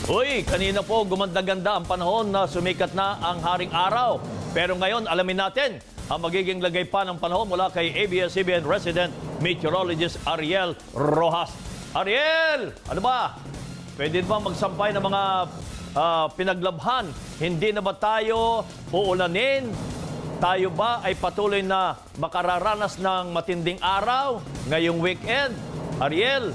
Uy, kanina po gumanda-ganda ang panahon na sumikat na ang haring araw. Pero ngayon, alamin natin ang magiging lagay pa ng panahon mula kay ABS-CBN resident meteorologist Ariel Rojas. Ariel, ano ba? Pwede ba magsampay ng mga pinaglabhan? Hindi na ba tayo uulanin? Tayo ba ay patuloy na makararanas ng matinding araw ngayong weekend? Ariel?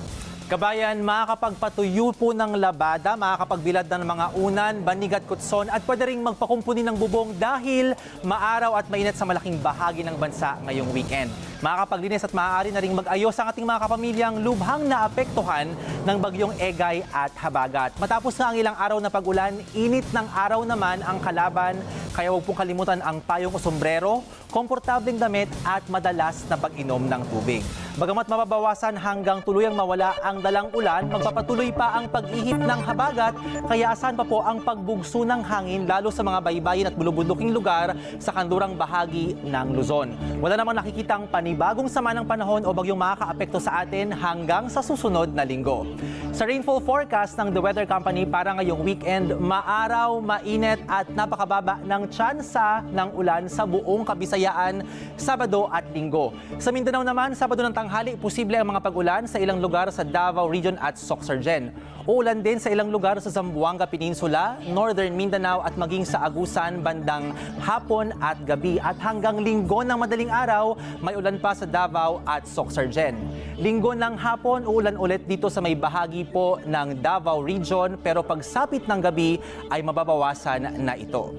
Kabayan, makakapagpatuyo po ng labada, makakapagbilad ng mga unan, banig at kutson at pwede rin magpakumpuni ng bubong dahil maaraw at mainit sa malaking bahagi ng bansa ngayong weekend. Makakapaglinis at maaari na rin mag-ayos ang ating mga kapamilyang lubhang naapektuhan ng bagyong Egay at Habagat. Matapos nga ang ilang araw na pag-ulan, init ng araw naman ang kalaban, kaya huwag pong kalimutan ang payong o sombrero, komportableng damit at madalas na pag-inom ng tubig. Bagamat mababawasan hanggang tuluyang mawala ang dalang ulan, magpapatuloy pa ang pag-ihip ng habagat, kaya asahan pa po ang pagbugso ng hangin lalo sa mga baybayin at bulubunduking lugar sa kanlurang bahagi ng Luzon. Wala namang nakikitang panibagong sama ng panahon o bagyong makakaapekto sa atin hanggang sa susunod na linggo. Sa rainfall forecast ng The Weather Company para ngayong weekend, maaraw, mainit at napakababa ng tsansa ng ulan sa buong Kabisayaan, Sabado at Linggo. Sa Mindanao naman, Sabado ng tanghali, posible ang mga pag-ulan sa ilang lugar sa Davao Region at Sorsogon. Uulan din sa ilang lugar sa Zamboanga Peninsula, Northern Mindanao at maging sa Agusan bandang hapon at gabi. At hanggang Linggo ng madaling araw, may ulan pa sa Davao at Sorsogon. Linggo ng hapon, uulan ulit dito sa may bahagi po ng Davao Region, pero pagsapit ng gabi ay mababawasan na ito.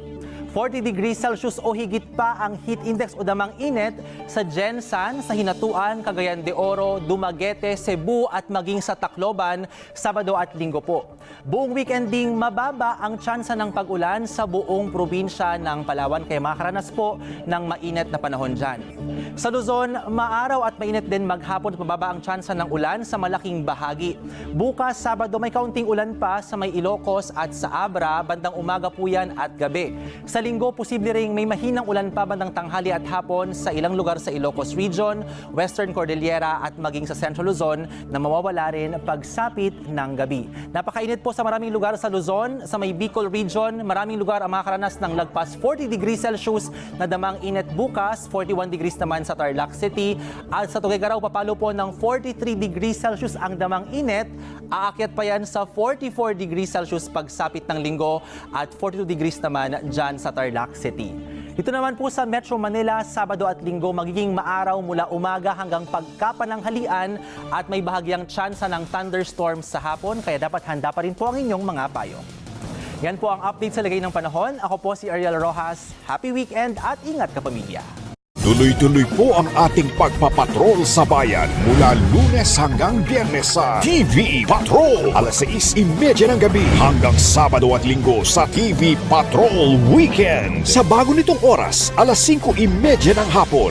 40 degrees Celsius o higit pa ang heat index o damang init sa Gensan, sa Hinatuan, Cagayan de Oro, Dumaguete, Cebu at maging sa Tacloban, Sabado at Linggo po. Buong weekend ding mababa ang tsansa ng pag-ulan sa buong probinsya ng Palawan, kaya makakaranas po ng mainit na panahon dyan. Sa Luzon, maaraw at mainit din maghapon at mababa ang tsansa ng ulan sa malaking bahagi. Bukas, Sabado, may kaunting ulan pa sa may Ilocos at sa Abra, bandang umaga po yan at gabi. Sa Linggo, posible ring may mahinang ulan pa bandang tanghali at hapon sa ilang lugar sa Ilocos Region, Western Cordillera at maging sa Central Luzon na mawawala rin pagsapit ng gabi. Napakainit po sa maraming lugar sa Luzon, sa may Bicol Region, maraming lugar ang makakaranas ng lagpas 40 degrees Celsius na damang init bukas, 41 degrees naman sa Tarlac City at sa Tuguegarao papalo po ng 43 degrees Celsius ang damang init, aakyat pa yan sa 44 degrees Celsius pagsapit ng Linggo at 42 degrees naman dyan sa Tarlac City. Ito naman po sa Metro Manila, Sabado at Linggo, magiging maaraw mula umaga hanggang pagkapananghalian at may bahagyang tsansa ng thunderstorms sa hapon, kaya dapat handa pa rin po ang inyong mga payong. Yan po ang update sa lagay ng panahon. Ako po si Ariel Rojas. Happy weekend at ingat kapamilya. Tuloy-tuloy po ang ating pagpapatrol sa bayan mula Lunes hanggang Biyernes sa TV Patrol. Alas 6:30 ng gabi hanggang Sabado at Linggo sa TV Patrol Weekend. Sa bago nitong oras, alas 5:30 ng hapon.